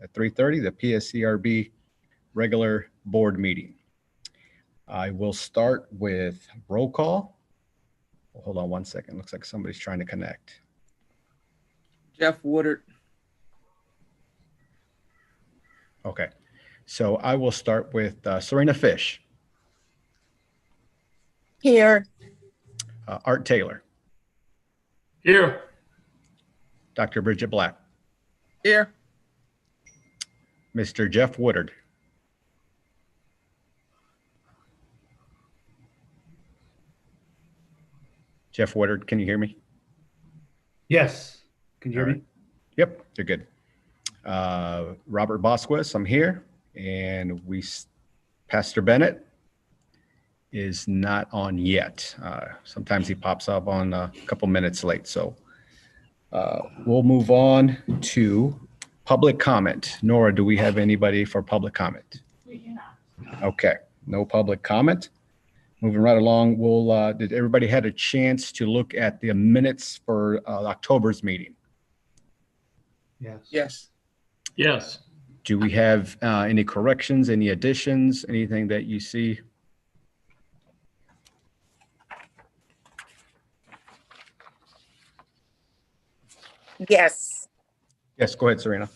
at 3:30, the PSCRB regular board meeting. I will start with roll call. Hold on one second. Looks like somebody's trying to connect. Jeff Woodard. Okay, so I will start with Serena Fish. Here. Art Taylor. Here. Dr. Bridget Black. Here. Mr. Jeff Woodard. Jeff Woodard, can you hear me? Yes. Can you hear me? Yep, you're good. Robert Bosquez, I'm here. And Pastor Bennett is not on yet. Sometimes he pops up on a couple minutes late. So we'll move on to public comment. Nora, do we have anybody for public comment? We do not. Okay, no public comment. Moving right along, did everybody had a chance to look at the minutes for October's meeting? Yes. Yes. Yes. Do we have any corrections, any additions, anything that you see? Yes. Yes, go ahead, Serena.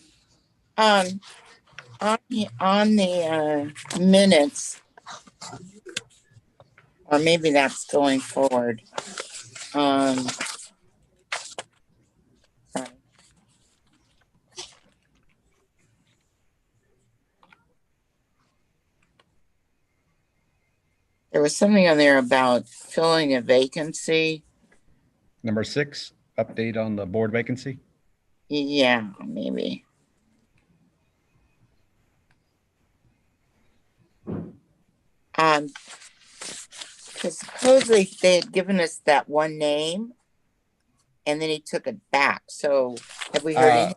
On the minutes, or maybe that's going forward. Sorry. There was something on there about filling a vacancy. Number 6, update on the board vacancy. Yeah, maybe. Because supposedly they had given us that one name, and then he took it back. So have we heard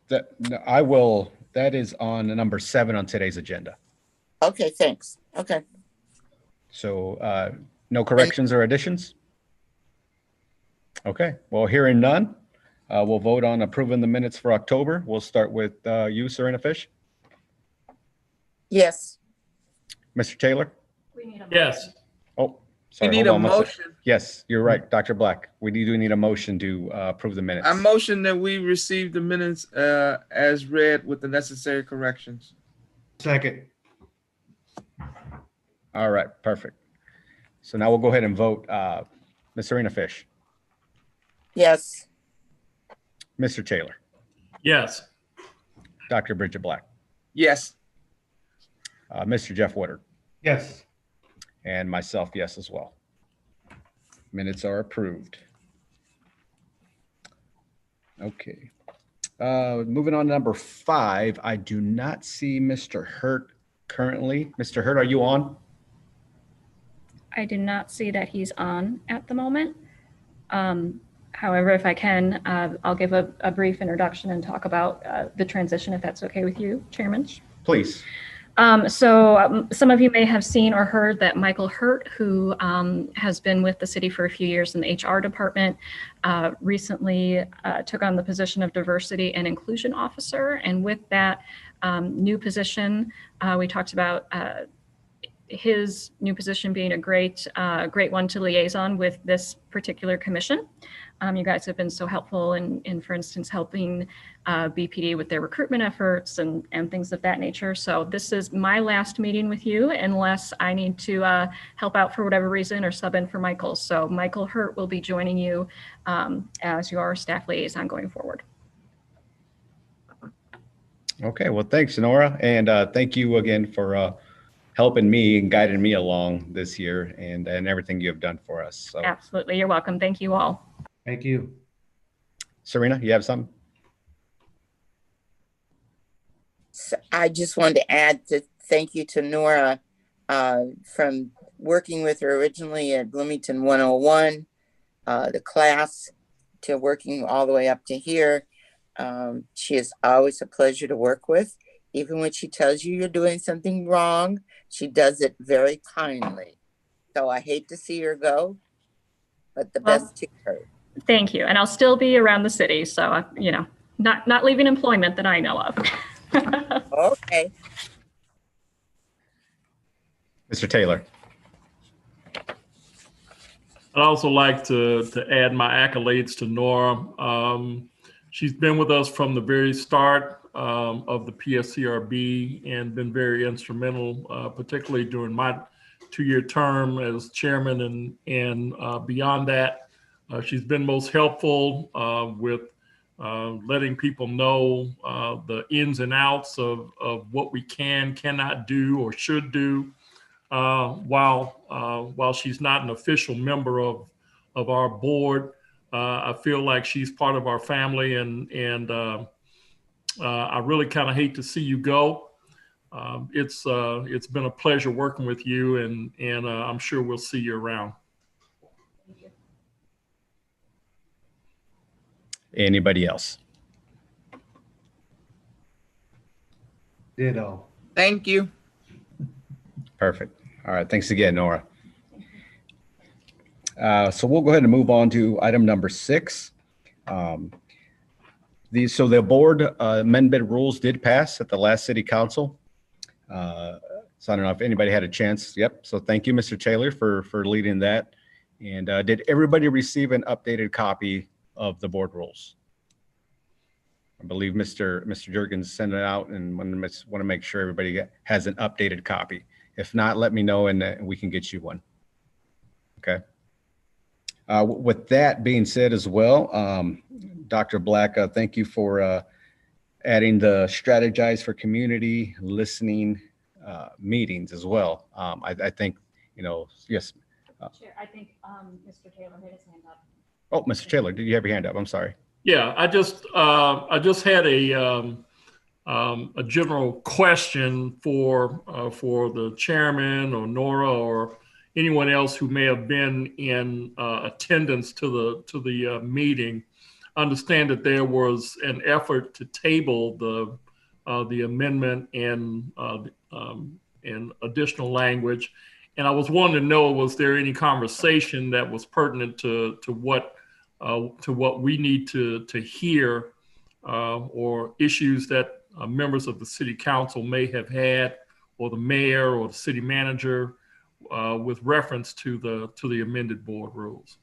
anything? That is on number 7 on today's agenda. Okay, thanks. Okay. So no corrections or additions? Okay, well, hearing none, we'll vote on approving the minutes for October. We'll start with you, Serena Fish. Yes. Mr. Taylor? We need a Yes. Oh, sorry. We need hold a on one second. motion. Yes, you're right, Dr. Black. We do need a motion to approve the minutes. I motion that we receive the minutes as read with the necessary corrections. Second. All right, perfect. So now we'll go ahead and vote. Ms. Serena Fish, Yes. Mr. Taylor, Yes. Dr. Bridget Black, Yes. Mr. Jeff Woodard, Yes. and myself, yes, as well. Minutes are approved. Okay. Moving on to number 5, I do not see Mr. Hurt currently. Mr. Hurt, are you on? I do not see that he's on at the moment. However, if I can, I'll give a brief introduction and talk about the transition, if that's okay with you, Chairman. Please. Some of you may have seen or heard that Michael Hurt, who has been with the city for a few years in the HR department, recently took on the position of Diversity and Inclusion Officer. And with that new position, we talked about his new position being a great one to liaison with this particular commission. You guys have been so helpful in for instance, helping BPD with their recruitment efforts and things of that nature. So this is my last meeting with you unless I need to help out for whatever reason or sub in for Michael. So Michael Hurt will be joining you as your staff liaison going forward. Okay, well, thanks, Nora. And thank you again for helping me and guiding me along this year and everything you have done for us. So. Absolutely, you're welcome. Thank you all. Thank you. Serena, you have something? So I just wanted to add to thank you to Nora from working with her originally at Bloomington 101, the class, to working all the way up to here. She is always a pleasure to work with. Even when she tells you you're doing something wrong, she does it very kindly. So I hate to see her go, but the best to her. Thank you. And I'll still be around the city. So, you know, not leaving employment that I know of. Okay. Mr. Taylor. I'd also like to add my accolades to Nora. She's been with us from the very start of the PSCRB and been very instrumental, particularly during my 2-year term as chairman and beyond that. She's been most helpful with letting people know the ins and outs of what we cannot do, or should do. While she's not an official member of our board, I feel like she's part of our family, and I really kind of hate to see you go. It's been a pleasure working with you, and I'm sure we'll see you around. Anybody else? Ditto. Thank you. Perfect. All right. Thanks again, Nora. So we'll go ahead and move on to item number 6. So the board amendment rules did pass at the last city council. So I don't know if anybody had a chance. Yep. So thank you, Mr. Taylor, for leading that. And did everybody receive an updated copy of the board rules? I believe Mr. Jurgens sent it out, and want to make sure everybody has an updated copy. If not, let me know and we can get you one. Okay. With that being said as well, Dr. Black, thank you for adding the strategize for community listening meetings as well. I think, yes. Chair, I think Mr. Taylor had his hand up. Oh, Mr. Taylor, did you have your hand up? I'm sorry. Yeah, I just had a general question for the chairman or Nora or anyone else who may have been in attendance to the meeting. Understand that there was an effort to table the amendment and additional language, and I was wanting to know, was there any conversation that was pertinent to what we need to hear, or issues that members of the city council may have had, or the mayor or the city manager, with reference to the amended board rules?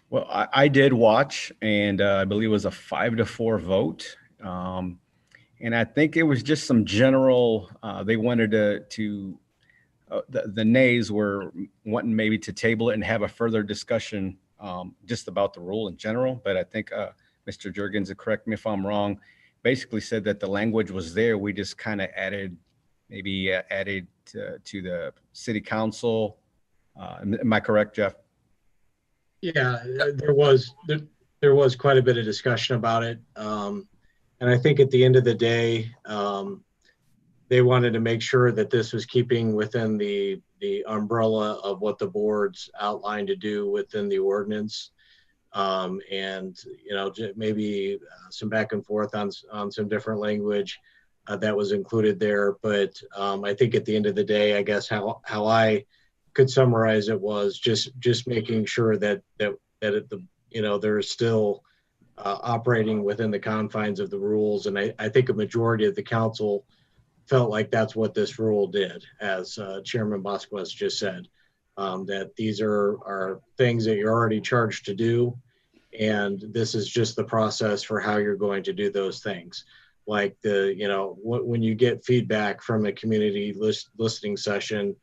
Well, I did watch, and I believe it was a 5-4 vote. And I think it was just some general, they wanted the nays were wanting maybe to table it and have a further discussion just about the rule in general. But I think Mr. Jurgens, correct me if I'm wrong, basically said that the language was there. We just kind of added to the city council. Am I correct, Jeff? Yeah, there was quite a bit of discussion about it. And I think at the end of the day, they wanted to make sure that this was keeping within the umbrella of what the board's outlined to do within the ordinance. And, maybe some back and forth on some different language that was included there. But I think at the end of the day, I guess how I could summarize it was just making sure that they're still operating within the confines of the rules. And I think a majority of the council felt like that's what this rule did, as Chairman Bosquez just said, that these are things that you're already charged to do. And this is just the process for how you're going to do those things. Like when you get feedback from a community listening session,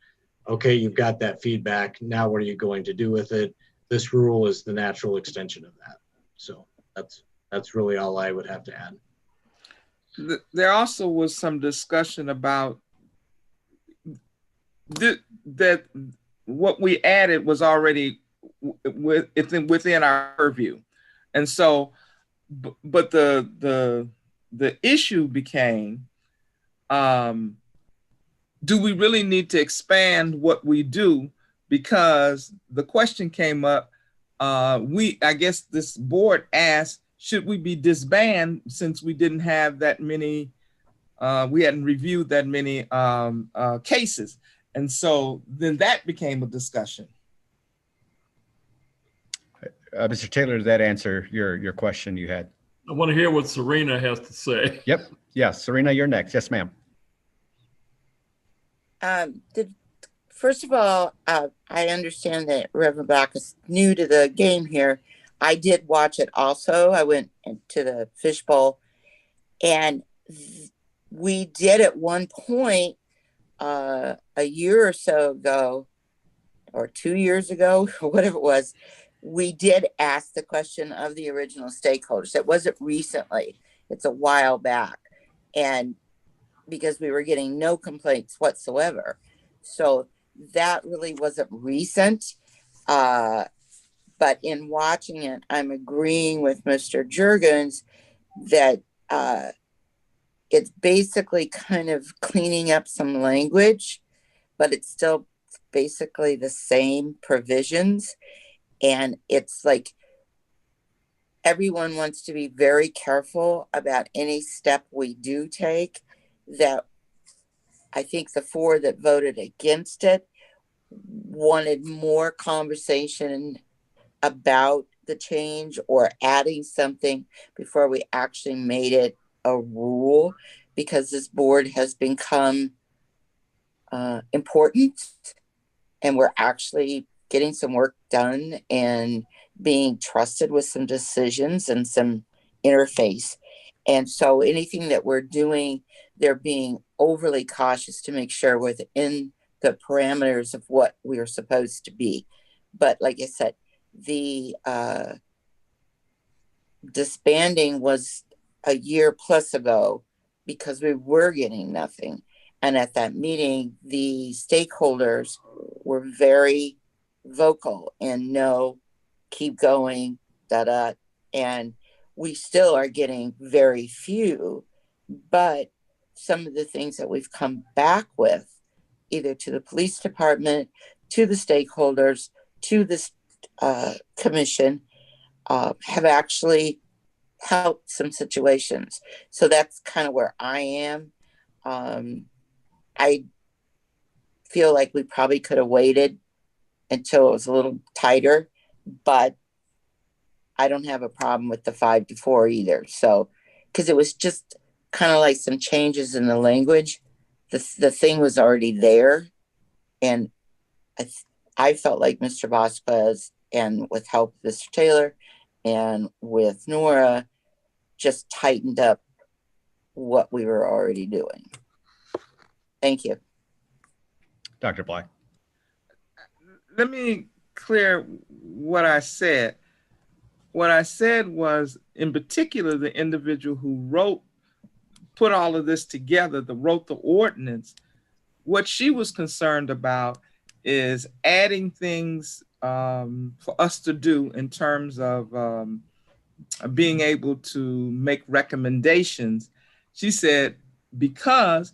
okay, you've got that feedback. Now what are you going to do with it? This rule is the natural extension of that. So that's really all I would have to add. There also was some discussion about that what we added was already within our purview. And so, but the issue became, do we really need to expand what we do? Because the question came up, I guess this board asked, should we be disbanded since we didn't have that many, we hadn't reviewed that many cases. And so then that became a discussion. Mr. Taylor, did that answer your question you had? I want to hear what Serena has to say. Yep. Yes, Serena, you're next. Yes, ma'am. First of all, I understand that Reverend Black is new to the game here. I did watch it also. I went to the fishbowl, and we did at one point a year or so ago, or 2 years ago, or whatever it was, we did ask the question of the original stakeholders. It wasn't recently, it's a while back. And because we were getting no complaints whatsoever. So that really wasn't recent. But in watching it, I'm agreeing with Mr. Juergens that it's basically kind of cleaning up some language, but it's still basically the same provisions. And it's like everyone wants to be very careful about any step we do take. That I think the 4 that voted against it wanted more conversation about the change or adding something before we actually made it a rule, because this board has become important and we're actually getting some work done and being trusted with some decisions and some interface. And so anything that we're doing, they're being overly cautious to make sure we're within the parameters of what we are supposed to be. But like I said, the disbanding was a year plus ago because we were getting nothing. And at that meeting, the stakeholders were very vocal and no, keep going, and we still are getting very few, but some of the things that we've come back with, either to the police department, to the stakeholders, to this commission, have actually helped some situations. So that's kind of where I am. I feel like we probably could have waited until it was a little tighter, but I don't have a problem with the 5-4 either. So, because it was just kind of like some changes in the language. The thing was already there. And I felt like Mr. Vasquez, and with help of Mr. Taylor and with Nora, just tightened up what we were already doing. Thank you. Dr. Bly. Let me clear what I said. What I said was, in particular, the individual who put all of this together, wrote the ordinance, what she was concerned about is adding things for us to do in terms of being able to make recommendations. She said, because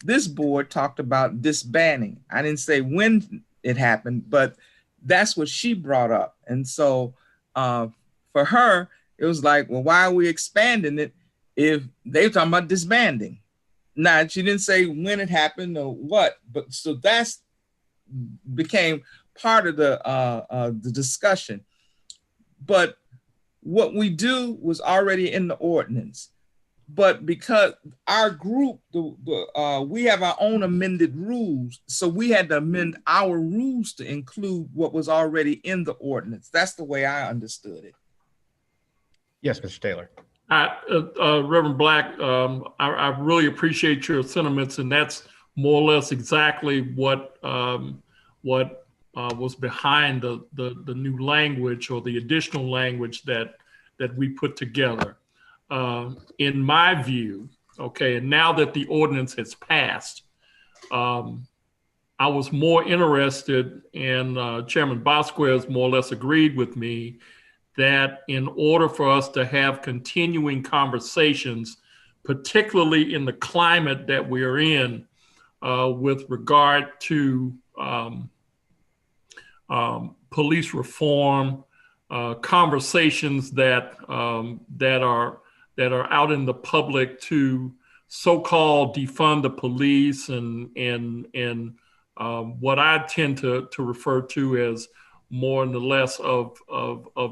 this board talked about disbanding. I didn't say when it happened, but that's what she brought up. And so for her, it was like, well, why are we expanding it if they're talking about disbanding? Now, she didn't say when it happened or what, but so that's became part of the discussion. But what we do was already in the ordinance. But because our group, we have our own amended rules, so we had to amend our rules to include what was already in the ordinance. That's the way I understood it. Yes, Mr. Taylor. Reverend Black, I really appreciate your sentiments, and that's more or less exactly what was behind the new language or the additional language that we put together. In my view, okay, and now that the ordinance has passed, I was more interested, and Chairman Vasquez more or less agreed with me, that in order for us to have continuing conversations, particularly in the climate that we are in with regard to police reform, conversations that are out in the public to so-called defund the police and what I tend to refer to as more and less of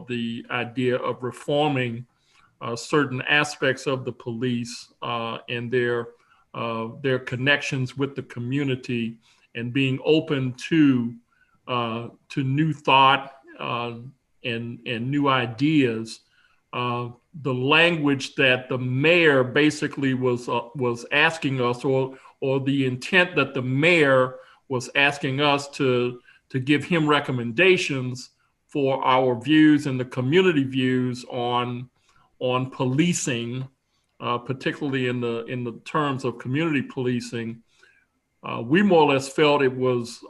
the idea of reforming certain aspects of the police and their connections with the community, and being open to new thought and new ideas. The language that the mayor basically was asking us, or the intent that the mayor was asking us to give him recommendations for our views and the community views on policing, particularly in the terms of community policing. We more or less felt it was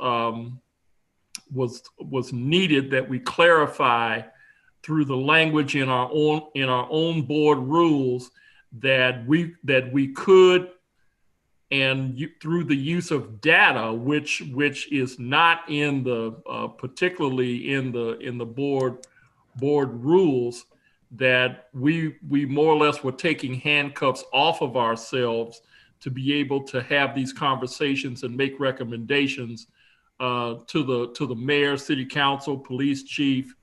needed that we clarify through the language in our own board rules that we could, and through the use of data, which is not in the particularly in the board rules, that we more or less were taking handcuffs off of ourselves to be able to have these conversations and make recommendations to the mayor, city council, police chief,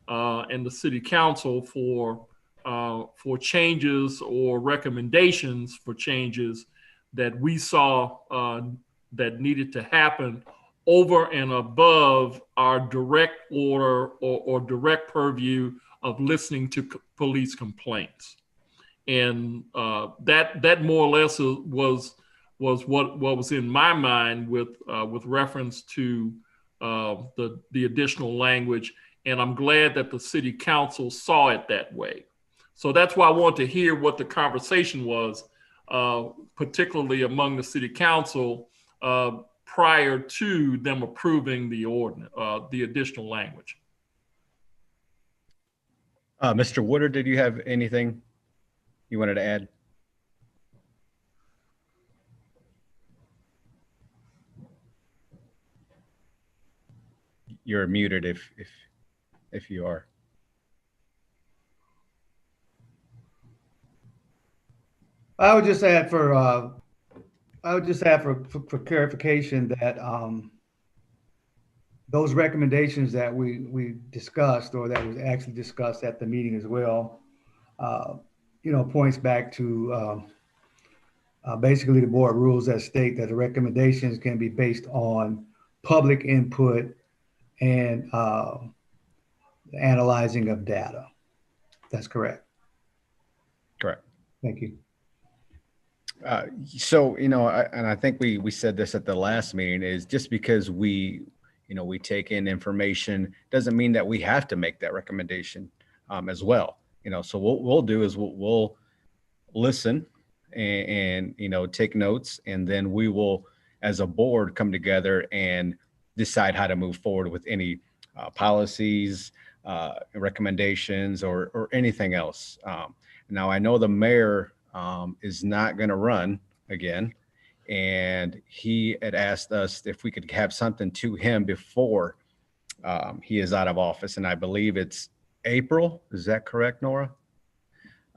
and the city council for changes or recommendations for changes that we saw that needed to happen over and above our direct order or direct purview of listening to police complaints. And that more or less was what was in my mind with reference to the additional language. And I'm glad that the city council saw it that way. So that's why I want to hear what the conversation was, particularly among the city council, prior to them approving the ordinance, the additional language. Mr. Woodard, did you have anything you wanted to add? You're muted if you are. I would just add for clarification that those recommendations that we discussed, or that was actually discussed at the meeting as well, points back to basically the board rules that state that the recommendations can be based on public input and analyzing of data. That's correct. Correct. Thank you. So, and I think we said this at the last meeting, is just because we take in information doesn't mean that we have to make that recommendation as well. So what we'll do is we'll listen and take notes, and then we will, as a board, come together and decide how to move forward with any policies, recommendations, or anything else. Now, I know the mayor is not going to run again, and he had asked us if we could have something to him before he is out of office, and I believe it's April. Is that correct, Nora?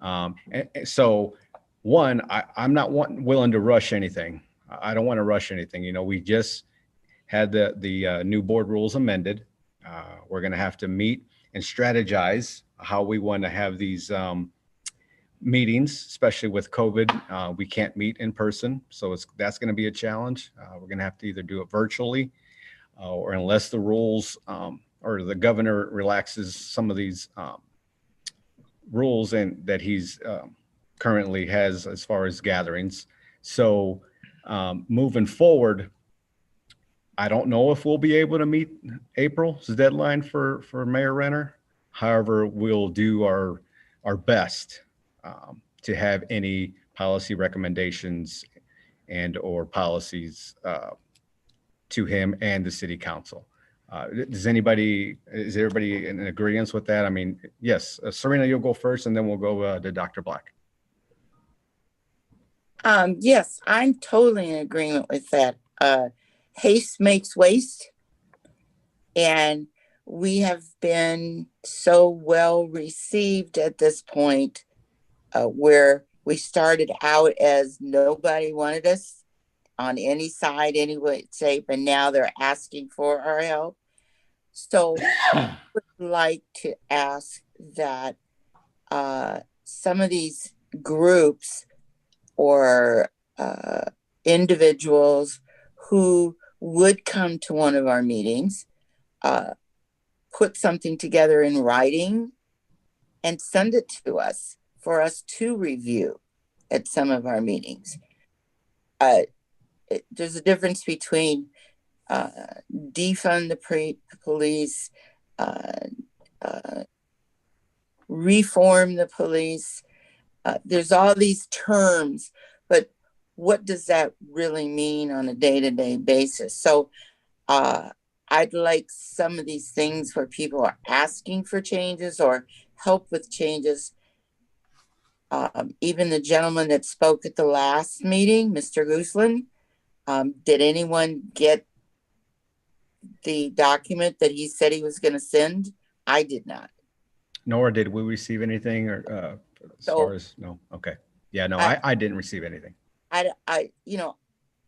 And so, one, I'm not willing to rush anything. I don't want to rush anything. We just had the new board rules amended. We're going to have to meet and strategize how we want to have these meetings, especially with COVID. We can't meet in person, so that's going to be a challenge. We're going to have to either do it virtually, or unless the rules or the governor relaxes some of these rules and that he's currently has as far as gatherings. So moving forward, I don't know if we'll be able to meet April's deadline for Mayor Renner. However, we'll do our best to have any policy recommendations and/or policies to him and the city council. Is everybody in agreement with that? I mean, yes, Serena, you'll go first, and then we'll go to Dr. Black. Yes, I'm totally in agreement with that. Haste makes waste, and we have been so well received at this point, where we started out as nobody wanted us on any side, any way, shape, and now they're asking for our help. So I would like to ask that some of these groups or individuals who would come to one of our meetings, put something together in writing and send it to us for us to review at some of our meetings. There's a difference between defund the police, reform the police. There's all these terms, but what does that really mean on a day-to-day basis? So I'd like some of these things where people are asking for changes or help with changes. Even the gentleman that spoke at the last meeting, Mr. Gooseland, did anyone get the document that he said he was going to send? I did not. Nor did we receive anything, or as far as, no. Okay. Yeah, no, I didn't receive anything.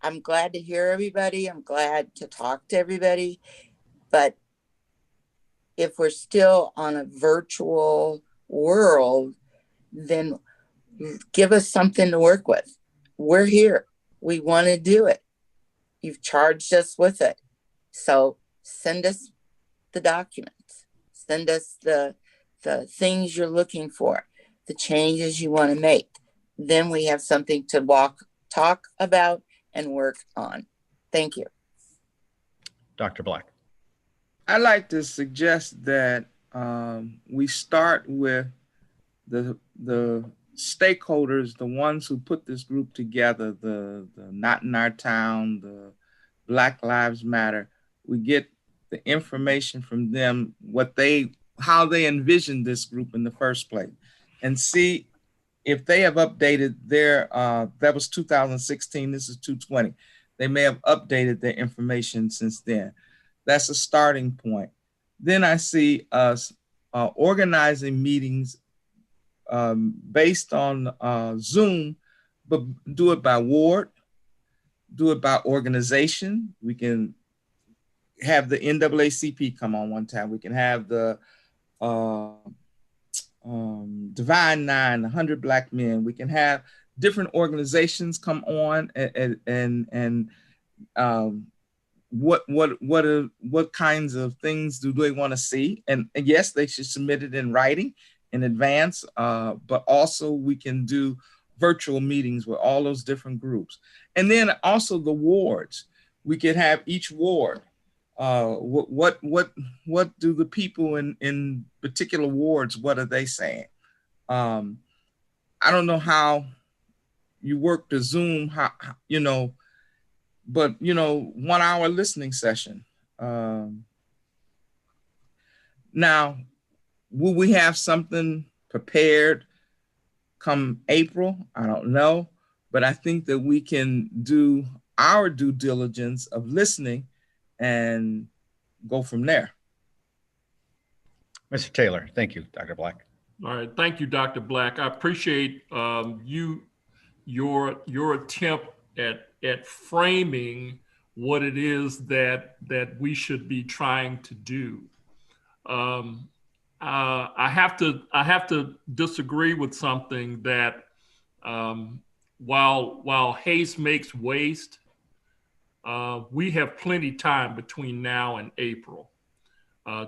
I'm glad to hear everybody. I'm glad to talk to everybody. But if we're still on a virtual world, then give us something to work with. We're here. We want to do it. You've charged us with it. So send us the documents. Send us the things you're looking for, the changes you want to make. Then we have something to talk about and work on. Thank you. Dr. Black. I'd like to suggest that we start with the stakeholders, the ones who put this group together, the Not in Our Town, the Black Lives Matter. We get the information from them, how they envisioned this group in the first place, and see if they have updated their, that was 2016, this is 2020. They may have updated their information since then. That's a starting point. Then I see us organizing meetings based on Zoom, but do it by ward, do it by organization. We can have the NAACP come on one time. We can have the Divine Nine, 100 Black Men. We can have different organizations come on and what kinds of things do they want to see? And yes, they should submit it in writing in advance, but also we can do virtual meetings with all those different groups. And then also the wards. We could have each ward. What do the people in particular wards, what are they saying? I don't know how you work the Zoom, but 1 hour listening session. Now, will we have something prepared come April? I don't know, but I think that we can do our due diligence of listening and go from there. Mr. Taylor, thank you, Dr. Black. All right, thank you, Dr. Black. I appreciate your attempt at framing what it is that we should be trying to do. I have to disagree with something that while haste makes waste, we have plenty time between now and April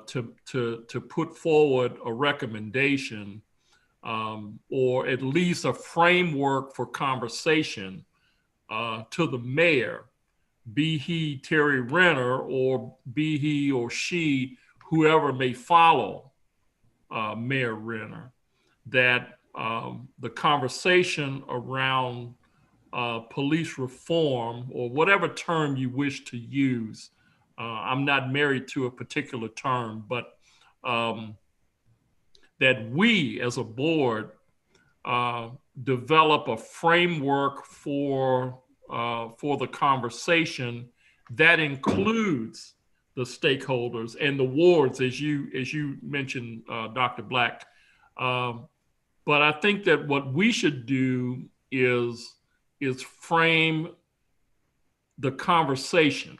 to put forward a recommendation or at least a framework for conversation to the mayor, be he Terry Renner or be he or she, whoever may follow Mayor Renner, that the conversation around police reform, or whatever term you wish to use, I'm not married to a particular term, but that we as a board develop a framework for the conversation that includes the stakeholders and the wards, as you mentioned, Dr. Black. But I think that what we should do is frame the conversation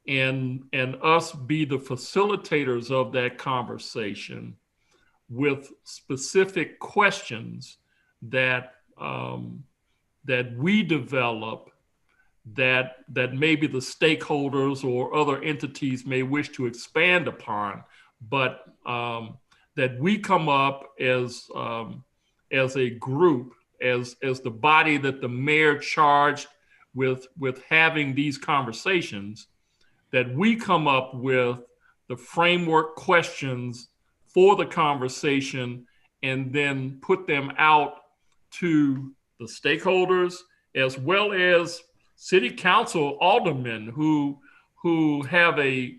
and us be the facilitators of that conversation, with specific questions that that we develop that maybe the stakeholders or other entities may wish to expand upon, but that we come up as a group, as the body that the mayor charged with having these conversations, that we come up with the framework questions for the conversation and then put them out to the stakeholders as well as city council aldermen who have a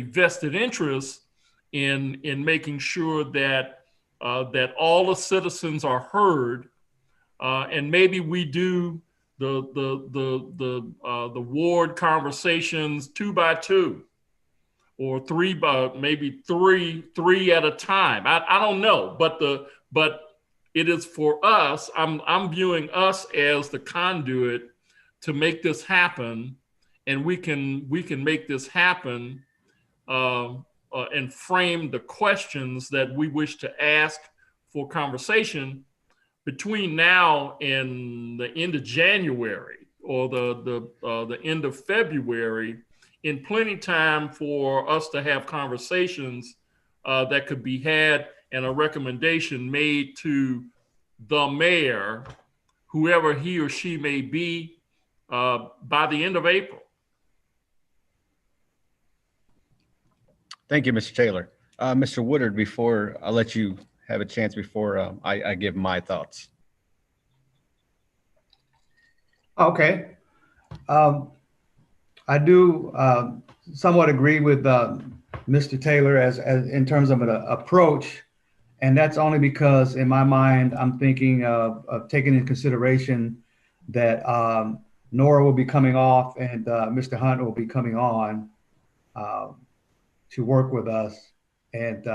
vested interest in making sure that that all the citizens are heard, and maybe we do the ward conversations 2 by 2 or 3 by maybe three at a time. I don't know, but it is for us. I'm viewing us as the conduit to make this happen, and we can make this happen and frame the questions that we wish to ask for conversation between now and the end of January or the end of February, in plenty time for us to have conversations that could be had and a recommendation made to the mayor, whoever he or she may be, by the end of April. Thank you, Mr. Taylor. Mr. Woodard, before I'll let you have a chance before I give my thoughts. Okay. I do somewhat agree with Mr. Taylor as in terms of an approach, and that's only because in my mind I'm thinking of taking into consideration that Nora will be coming off and Mr. Hunt will be coming on to work with us, and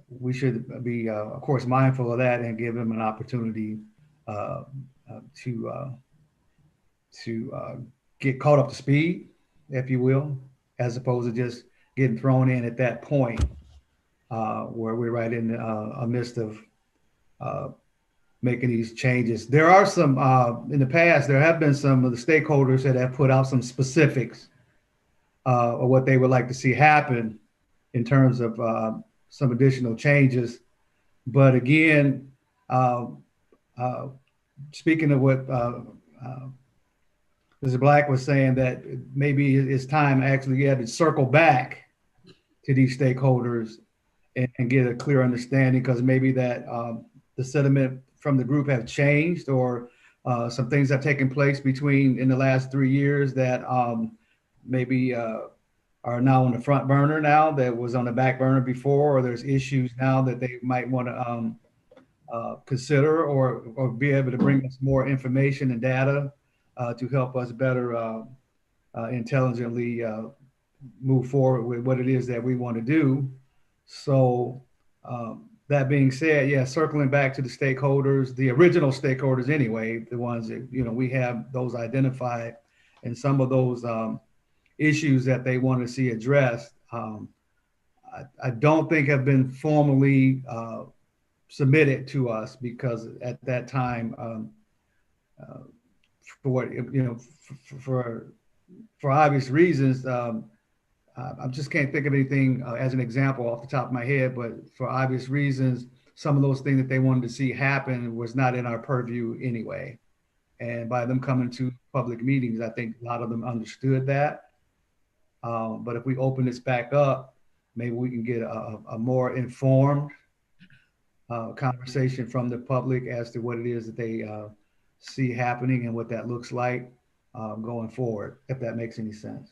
we should be, of course, mindful of that and give him an opportunity to get caught up to speed, if you will, as opposed to just getting thrown in at that point where we're right in the midst of making these changes. There are some, in the past, there have been some of the stakeholders that have put out some specifics of what they would like to see happen in terms of some additional changes. But again, speaking of what Mr. Black was saying, that maybe it's time actually to circle back to these stakeholders and get a clear understanding, because maybe that the sentiment from the group have changed, or some things have taken place in the last 3 years that maybe are now on the front burner now that was on the back burner before, or there's issues now that they might want to consider or be able to bring us more information and data to help us better intelligently move forward with what it is that we want to do. So that being said, yeah, circling back to the stakeholders, the original stakeholders anyway, the ones that, we have those identified, and some of those issues that they want to see addressed, I don't think have been formally submitted to us, because at that time, for obvious reasons, I just can't think of anything as an example off the top of my head, but for obvious reasons, some of those things that they wanted to see happen was not in our purview anyway. And by them coming to public meetings, I think a lot of them understood that. But if we open this back up, maybe we can get a more informed conversation from the public as to what it is that they see happening and what that looks like going forward, if that makes any sense.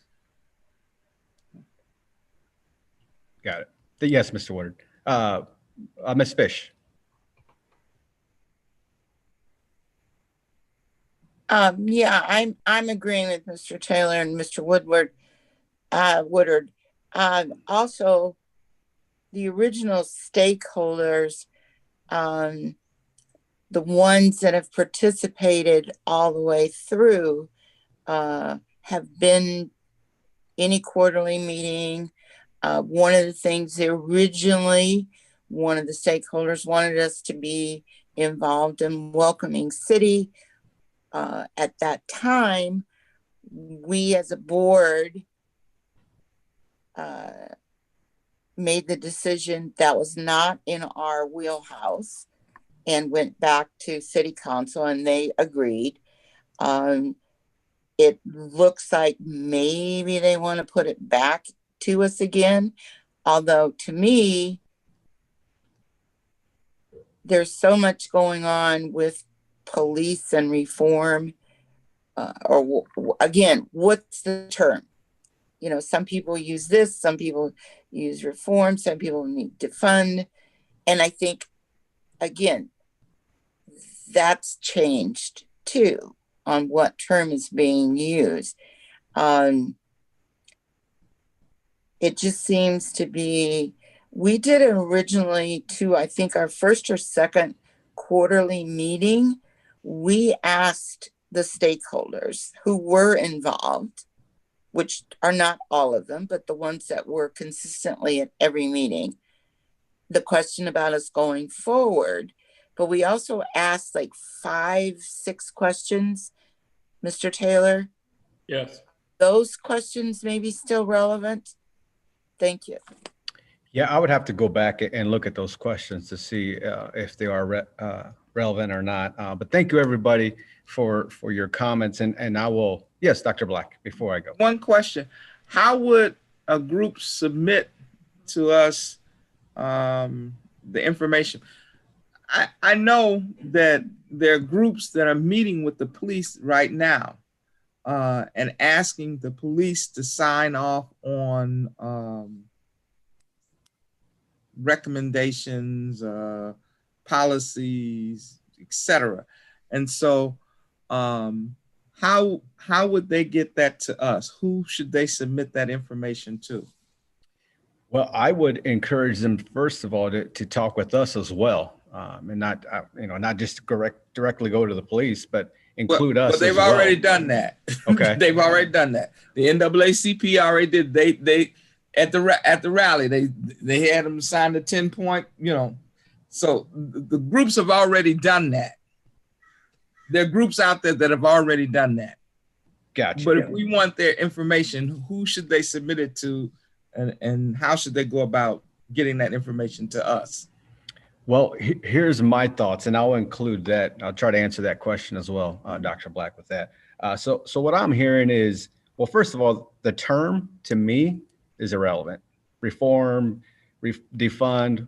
Got it. Yes, Mr. Woodard. Ms. Fish. Yeah, I'm agreeing with Mr. Taylor and Mr. Woodard. Also, the original stakeholders, the ones that have participated all the way through, have been any quarterly meeting. One of the things originally one of the stakeholders wanted us to be involved in welcoming city. At that time, we as a board made the decision that was not in our wheelhouse and went back to city council and they agreed. It looks like maybe they want to put it back to us again. Although to me, there's so much going on with police and reform. Again, what's the term? You know, some people use this, some people use reform, some people need to fund. And I think, again, that's changed too on what term is being used. It just seems to be, we did it originally to, I think, our first or second quarterly meeting. We asked the stakeholders who were involved, which are not all of them, but the ones that were consistently at every meeting, the question about us going forward. But we also asked like 5, 6 questions, Mr. Taylor. Yes. Those questions may be still relevant. Thank you. Yeah, I would have to go back and look at those questions to see if they are relevant or not. But thank you, everybody, for your comments. And I will, yes, Dr. Black, before I go. One question. How would a group submit to us the information? I know that there are groups that are meeting with the police right now and asking the police to sign off on recommendations, policies, etc. And so how would they get that to us? Who should they submit that information to? Well, I would encourage them, first of all, to talk with us as well. And not, not just directly go to the police, but include us. But they've already done that. Okay. They've already done that. The NAACP already did. They at the rally, they had them sign the 10-point, So the groups have already done that. There are groups out there that have already done that. Gotcha. But if we want their information, who should they submit it to, and how should they go about getting that information to us? Well, here's my thoughts, and I'll include that. I'll try to answer that question as well, Dr. Black, with that. So what I'm hearing is, well, first of all, the term to me is irrelevant. Reform, defund.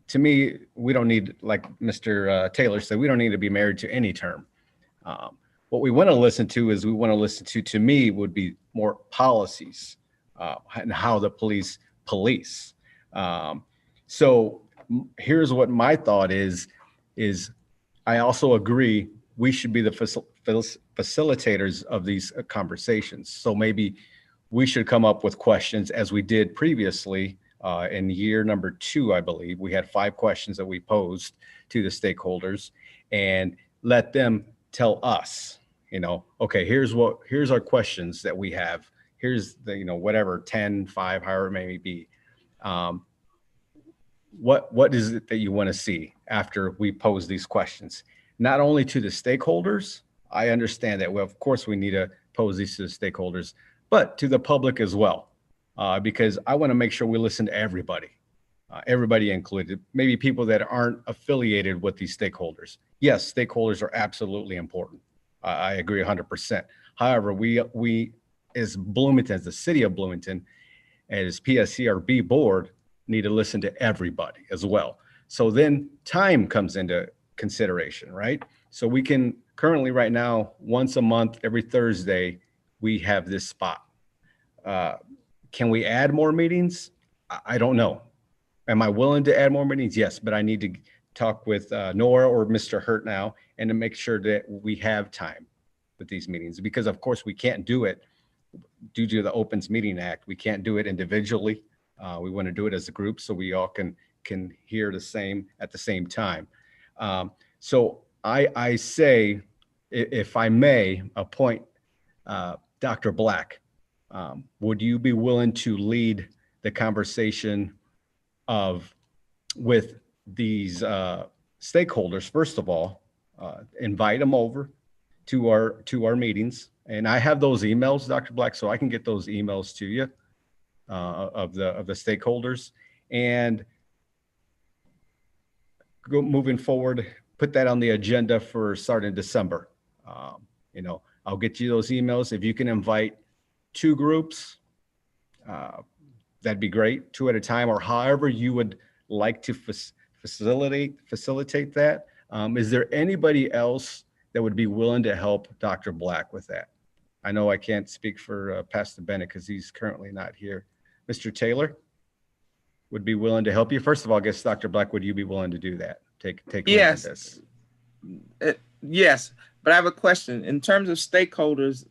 To me, we don't need, like Mr. Taylor said, we don't need to be married to any term. What we want to listen to me, would be more policies and how the police police. So here's what my thought is I also agree we should be the facilitators of these conversations. So maybe we should come up with questions as we did previously in year number 2, I believe. We had 5 questions that we posed to the stakeholders and let them tell us, okay, here's our questions that we have. Here's the, whatever, 10, 5, however it may be. What is it that you want to see after we pose these questions? Not only to the stakeholders, I understand that, well, of course we need to pose these to the stakeholders, but to the public as well, because I want to make sure we listen to everybody, everybody included, maybe people that aren't affiliated with these stakeholders. Yes, stakeholders are absolutely important. I agree 100%. However, we as Bloomington, as the city of Bloomington, as PSCRB board, need to listen to everybody as well. So then time comes into consideration, right? So we can currently right now, once a month, every Thursday, we have this spot. Can we add more meetings? I don't know. Am I willing to add more meetings? Yes, but I need to talk with Nora or Mr. Hurt now and to make sure that we have time with these meetings, because of course we can't do it due to the Opens Meeting Act. We can't do it individually. We want to do it as a group so we all can hear the same at the same time. So I say, if I may appoint Dr. Black, would you be willing to lead the conversation of with these stakeholders, first of all, invite them over to our meetings. And I have those emails, Dr. Black, so I can get those emails to you of the stakeholders, and go moving forward, put that on the agenda for starting December. I'll get you those emails. If you can invite 2 groups, that'd be great, 2 at a time, or however you would like to facilitate that. Is there anybody else that would be willing to help Dr. Black with that? I know I can't speak for Pastor Bennett because he's currently not here. Mr. Taylor would be willing to help you. First of all, I guess, Dr. Black, would you be willing to do that? Take Yes. this. Yes, but I have a question. In terms of stakeholders,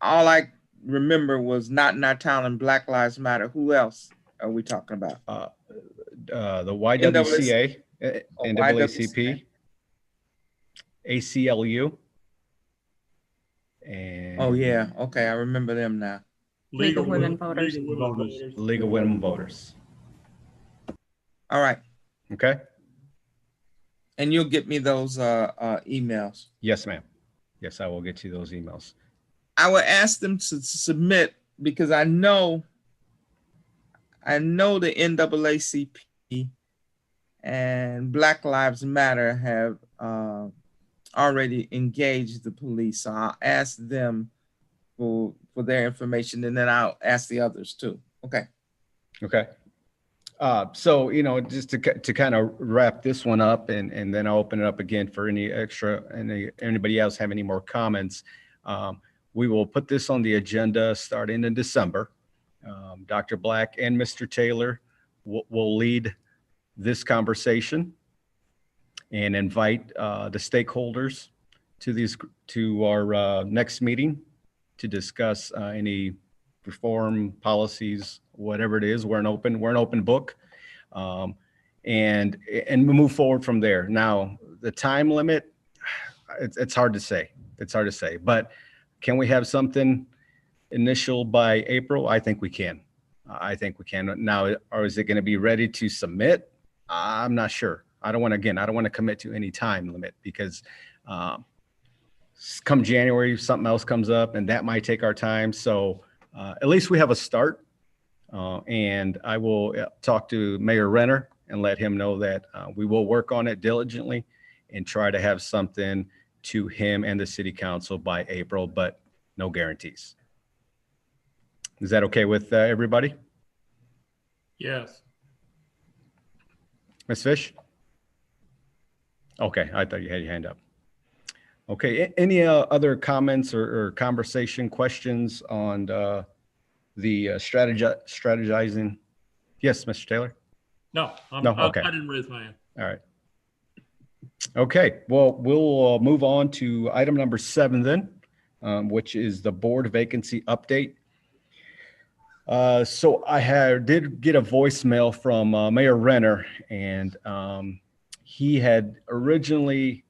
all I remember was Not in Our Town and Black Lives Matter. Who else are we talking about? The YWCA, NAACP, ACLU, and Oh yeah, okay, I remember them now. League of Women Voters. League of Women Voters. All right, Okay. and you'll get me those emails. Yes, ma'am. Yes, I will get you those emails. I would ask them to submit, because I know the NAACP and Black Lives Matter have already engaged the police. So I'll ask them for their information, and then I'll ask the others too. Okay. Okay. So, just to kind of wrap this one up, and then I'll open it up again for anybody else have any more comments. We will put this on the agenda starting in December. Dr. Black and Mr. Taylor will lead this conversation and invite the stakeholders to our next meeting to discuss any reform policies, whatever it is. We're an open book, and move forward from there. Now, the time limit, it's hard to say. It's hard to say, but can we have something initial by April? I think we can. Now, or is it going to be ready to submit? I'm not sure. I don't want to commit to any time limit, because come January, something else comes up, and that might take our time. So at least we have a start. And I will talk to Mayor Renner and let him know that we will work on it diligently and try to have something to him and the city council by April, but no guarantees. Is that okay with everybody? Yes. Ms. Fish? Okay, I thought you had your hand up. Okay, any other comments or conversation questions on the strategizing? Yes, Mr. Taylor? No, okay. I didn't raise my hand. All right. Okay, well, we'll move on to item number 7 then, which is the board vacancy update. So I did get a voicemail from Mayor Renner, and he had originally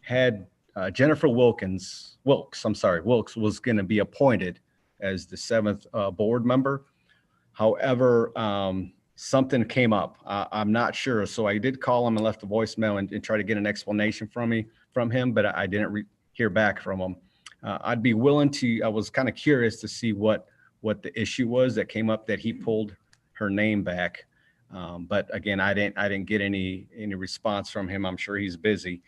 had Jennifer Wilkes was going to be appointed as the 7th board member. However, something came up. I'm not sure. So I did call him and left a voicemail and try to get an explanation from him, but I didn't hear back from him. I'd be willing to, I was kind of curious to see what the issue was that came up that he pulled her name back. But again, I didn't get any response from him. I'm sure he's busy.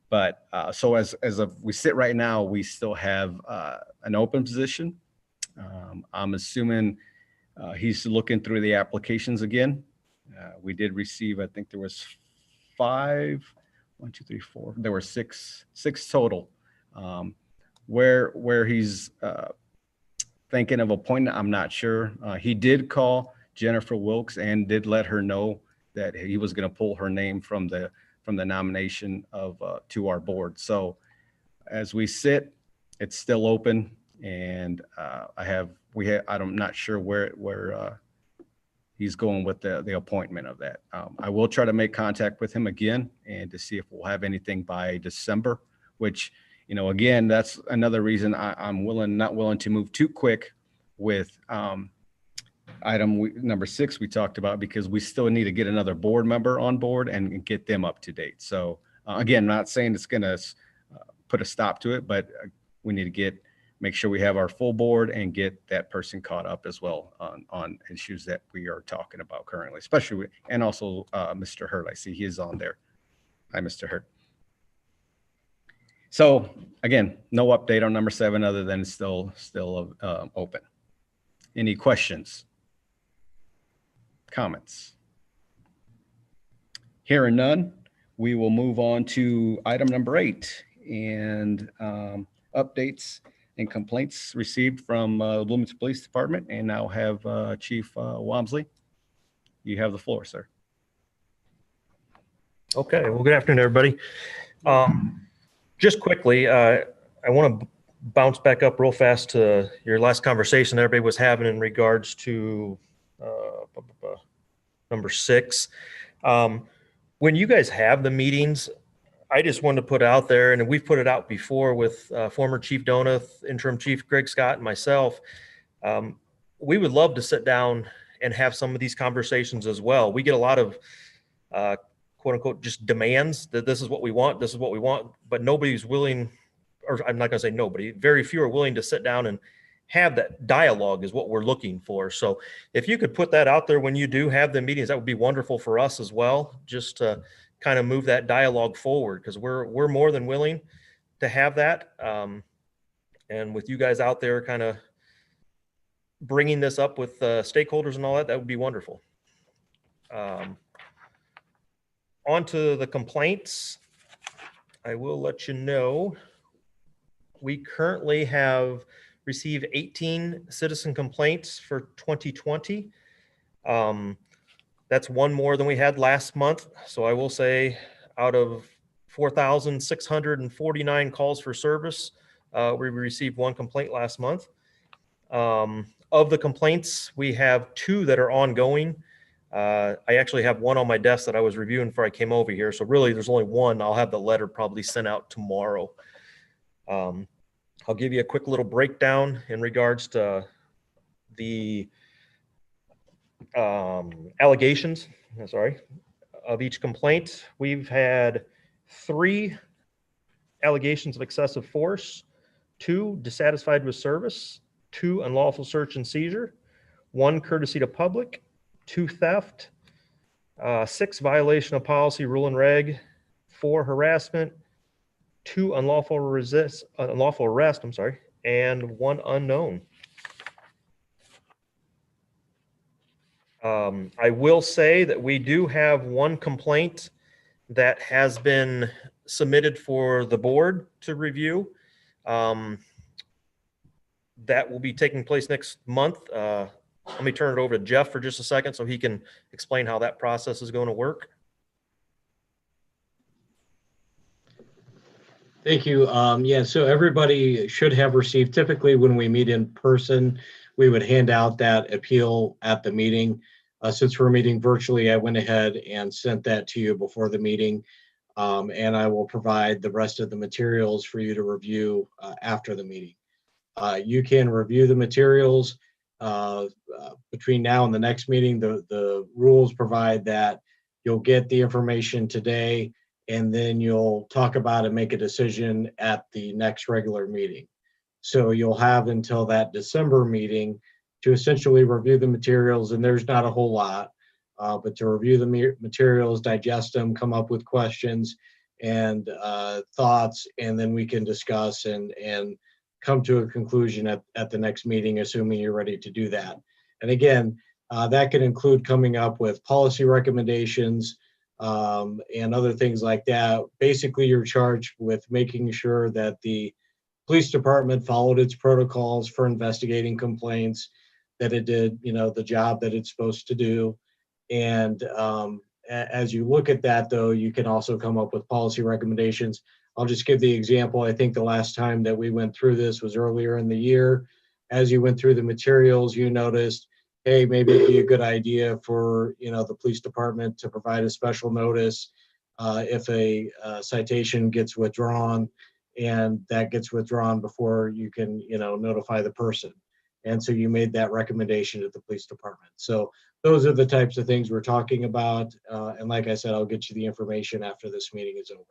But so as of we sit right now, we still have an open position. I'm assuming he's looking through the applications again. We did receive, I think there was 5, 1, 2, 3, 4. There were six total. Where he's thinking of appointing, I'm not sure. He did call Jennifer Wilkes and did let her know that he was going to pull her name from the nomination to our board. So as we sit, it's still open, and I'm not sure where he's going with the appointment of that. I will try to make contact with him again and to see if we'll have anything by December, which, again, that's another reason I'm not willing to move too quick with Number 6 we talked about, because we still need to get another board member on board and get them up to date. So again, not saying it's going to put a stop to it, but we need to make sure we have our full board and get that person caught up as well on issues that we are talking about currently, especially and also Mr. Hurt. I see he is on there. Hi, Mr. Hurt. So again, no update on number 7 other than it's still open. Any questions? Comments? Hearing none, we will move on to item number 8 and updates and complaints received from Bloomington Police Department. And now have Chief Wamsley. You have the floor, sir. Okay, well, good afternoon, everybody. Just quickly, I want to bounce back up real fast to your last conversation everybody was having in regards to number 6. When you guys have the meetings, I just wanted to put out there, and we've put it out before with former Chief Donath, interim Chief Greg Scott, and myself. We would love to sit down and have some of these conversations as well. We get a lot of quote unquote just demands that this is what we want, but nobody's willing, or I'm not going to say nobody, very few are willing to sit down and have that dialogue is what we're looking for. So if you could put that out there when you do have the meetings, that would be wonderful for us as well, just to kind of move that dialogue forward, because we're more than willing to have that. And with you guys out there kind of bringing this up with stakeholders and all that, that would be wonderful. On to the complaints. I will let you know, we currently have received 18 citizen complaints for 2020. That's one more than we had last month. So I will say out of 4,649 calls for service, we received 1 complaint last month. Of the complaints, we have 2 that are ongoing. I actually have 1 on my desk that I was reviewing before I came over here. So really there's only 1. I'll have the letter probably sent out tomorrow. I'll give you a quick little breakdown in regards to the allegations, of each complaint. We've had 3 allegations of excessive force, 2 dissatisfied with service, 2 unlawful search and seizure, 1 courtesy to public, 2 theft, 6 violation of policy, rule and reg, 4 harassment, 2 unlawful arrest, and 1 unknown. I will say that we do have 1 complaint that has been submitted for the board to review. That will be taking place next month. Let me turn it over to Jeff for just a second so he can explain how that process is going to work. Thank you. Yeah, so everybody should have received, typically when we meet in person, we would hand out that appeal at the meeting. Since we're meeting virtually, I went ahead and sent that to you before the meeting. And I will provide the rest of the materials for you to review after the meeting. You can review the materials between now and the next meeting. The rules provide that you'll get the information today, and then you'll talk about and make a decision at the next regular meeting. So you'll have until that December meeting to essentially review the materials, and there's not a whole lot, but to review the materials, digest them, come up with questions and thoughts, and then we can discuss and come to a conclusion at the next meeting, assuming you're ready to do that. And again, that can include coming up with policy recommendations and other things like that. Basically, you're charged with making sure that the police department followed its protocols for investigating complaints, that it did, the job that it's supposed to do. And as you look at that, though, you can also come up with policy recommendations. I'll just give the example. I think the last time that we went through this was earlier in the year. As you went through the materials, you noticed, hey, maybe it'd be a good idea for, the police department to provide a special notice if a citation gets withdrawn, and that gets withdrawn before you can, notify the person. And so you made that recommendation to the police department. So those are the types of things we're talking about. And like I said, I'll get you the information after this meeting is over.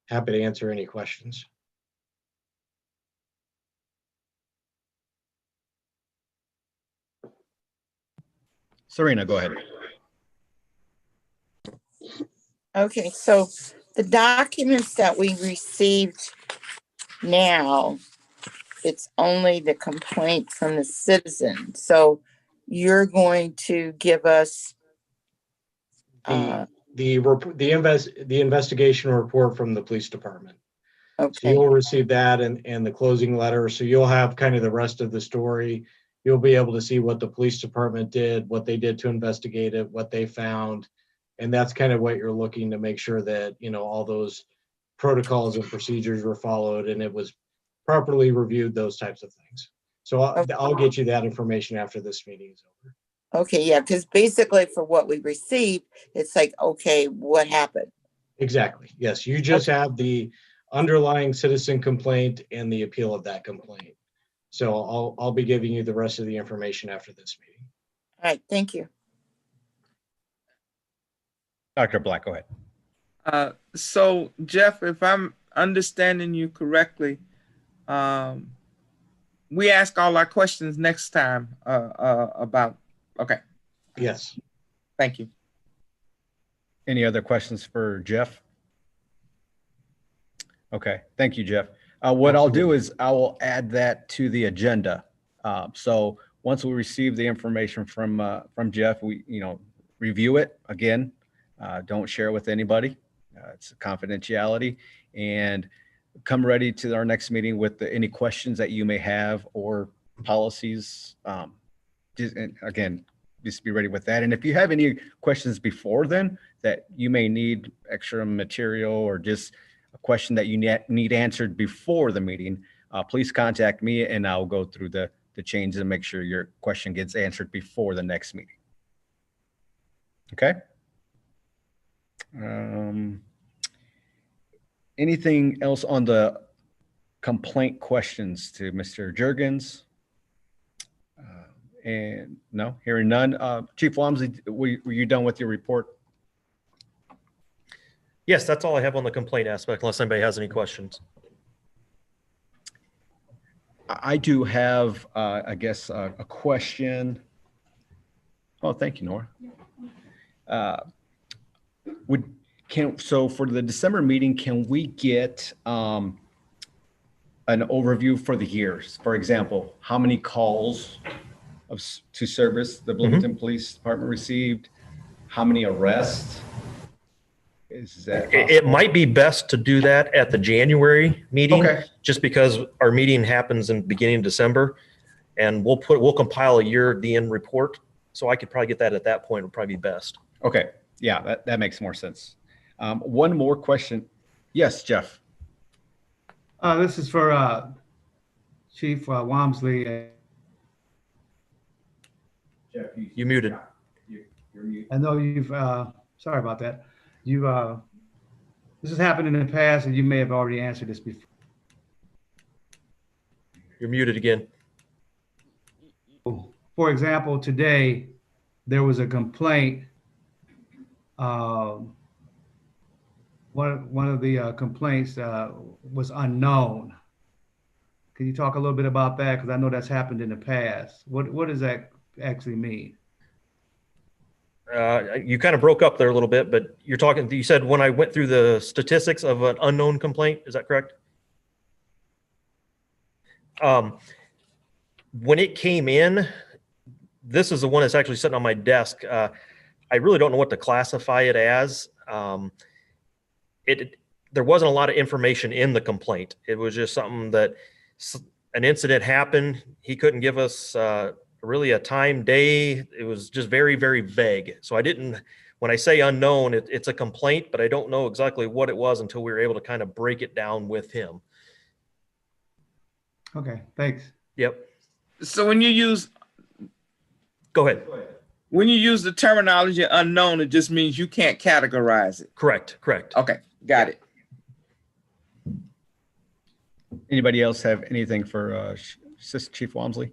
Happy to answer any questions. Serena, go ahead. Okay, so the documents that we received now, it's only the complaint from the citizen. So you're going to give us The investigation report from the police department. So okay, you'll receive that and the closing letter. So you'll have kind of the rest of the story. You'll be able to see what the police department did, what they did to investigate it, what they found. And that's kind of what you're looking to make sure that, you know, all those protocols and procedures were followed and it was properly reviewed, those types of things. So I'll get you that information after this meeting is over. okay, yeah, because basically for what we received, it's like, okay, what happened? Exactly. Yes, you just have the underlying citizen complaint and the appeal of that complaint. So I'll be giving you the rest of the information after this meeting. All right, thank you. Dr. Black, go ahead. So Jeff, if I'm understanding you correctly, we ask all our questions next time about, okay, Yes. thank you. Any other questions for Jeff? Okay, thank you, Jeff. What I'll do is I will add that to the agenda. So once we receive the information from Jeff, we review it again. Don't share it with anybody. It's a confidentiality, and come ready to our next meeting with any questions that you may have or policies. Just be ready with that. And if you have any questions before then that you may need extra material or just a question that you need answered before the meeting, please contact me and I'll go through the changes and make sure your question gets answered before the next meeting. Okay. Anything else on the complaint questions to Mr. Juergens? And no, hearing none. Chief Wamsley, were you done with your report? Yes, that's all I have on the complaint aspect, unless anybody has any questions. I do have, I guess, a question. Oh, thank you, Nora. So for the December meeting, can we get an overview for the years? For example, how many calls to service the Bloomington Police Department received? How many arrests? Is that possible? It might be best to do that at the January meeting, Okay. just because our meeting happens in the beginning of December, and we'll compile a year at the end report. So I could probably get that at that point. Would probably be best. Okay, yeah, that makes more sense. One more question. Yes, Jeff. This is for Chief Wamsley. Jeff, You muted. You're muted. I know you've, sorry about that. This has happened in the past and you may have already answered this before. You're muted again. For example, today, there was a complaint. One of the complaints was unknown. Can you talk a little bit about that? Because I know that's happened in the past. What does that actually mean? You kind of broke up there a little bit, but you said when I went through the statistics of an unknown complaint, is that correct? When it came in, this is the one that's actually sitting on my desk. I really don't know what to classify it as. There wasn't a lot of information in the complaint. It was just something that an incident happened. He couldn't give us really a time, day. It was just very, very vague. So when I say unknown, it's a complaint, but I don't know exactly what it was until we were able to kind of break it down with him. Okay, thanks. Yep. So when you use the terminology unknown, it just means you can't categorize it. Correct. Okay, got it. Anybody else have anything for Assistant Chief Walmsley?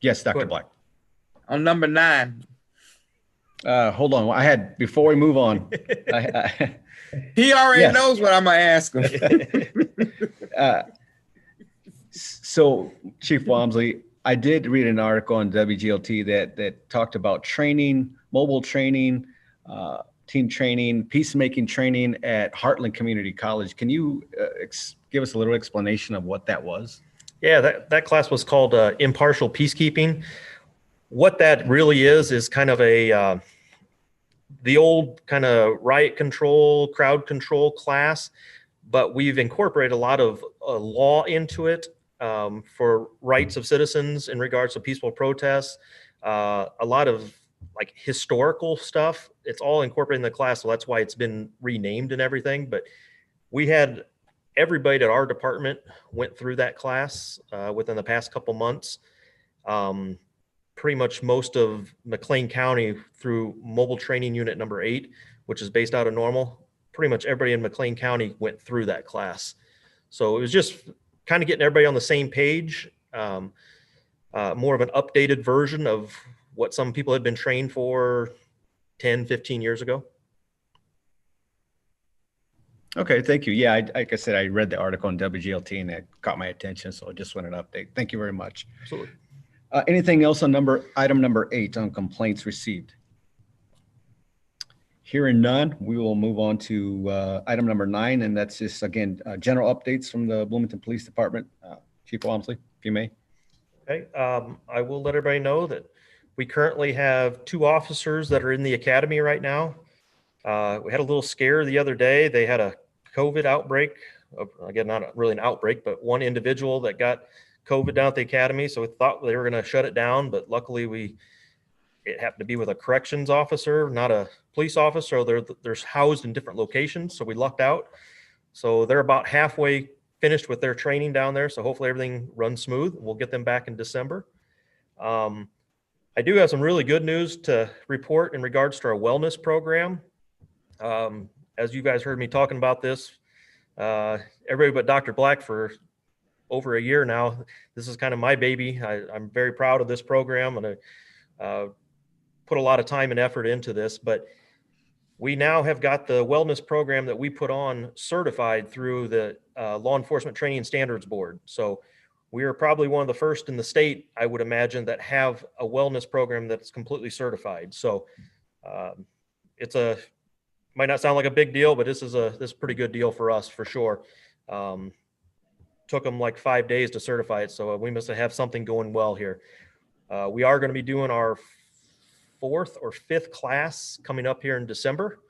Yes, Dr. ahead. Black. On number 9. Hold on. I had, before we move on, He already Yes. knows what I'm gonna ask him. So, Chief Walmsley, I did read an article on WGLT that talked about training, mobile training, team training, peacemaking training at Heartland Community College. Can you give us a little explanation of what that was? Yeah, that class was called Impartial Peacekeeping. What that really is kind of a the old kind of riot control, crowd control class, but we've incorporated a lot of law into it for rights of citizens in regards to peaceful protests, a lot of like historical stuff. It's all incorporated in the class, so that's why it's been renamed and everything. But we had everybody at our department went through that class within the past couple months. Pretty much most of McLean County through Mobile Training Unit number 8, which is based out of Normal. Pretty much everybody in McLean County went through that class. So it was just kind of getting everybody on the same page, more of an updated version of what some people had been trained for 10, 15 years ago. Okay, thank you. Yeah, like I said, I read the article on WGLT and it caught my attention, so I just wanted an update. Thank you very much. Absolutely. Anything else on item number 8 on complaints received? Hearing none, we will move on to item number 9, and that's just, again, general updates from the Bloomington Police Department. Chief Walmsley, if you may. Okay, I will let everybody know that we currently have 2 officers that are in the academy right now. We had a little scare the other day. They had a COVID outbreak. Again, not really an outbreak, but one individual that got COVID down at the academy. So we thought they were going to shut it down, but luckily it happened to be with a corrections officer, not a police officer. They're housed in different locations. So we lucked out. So they're about halfway finished with their training down there. So hopefully everything runs smooth. We'll get them back in December. I do have some really good news to report in regards to our wellness program. As you guys heard me talking about this, everybody but Dr. Black for over a year now. This is kind of my baby. I'm very proud of this program, and I put a lot of time and effort into this, but we now have got the wellness program that we put on certified through the Law Enforcement Training Standards Board. So we are probably one of the first in the state, I would imagine, that have a wellness program that's completely certified. So might not sound like a big deal, but this is a pretty good deal for us for sure. Took them like 5 days to certify it, so we must have something going well here. We are going to be doing our 4th or 5th class coming up here in December.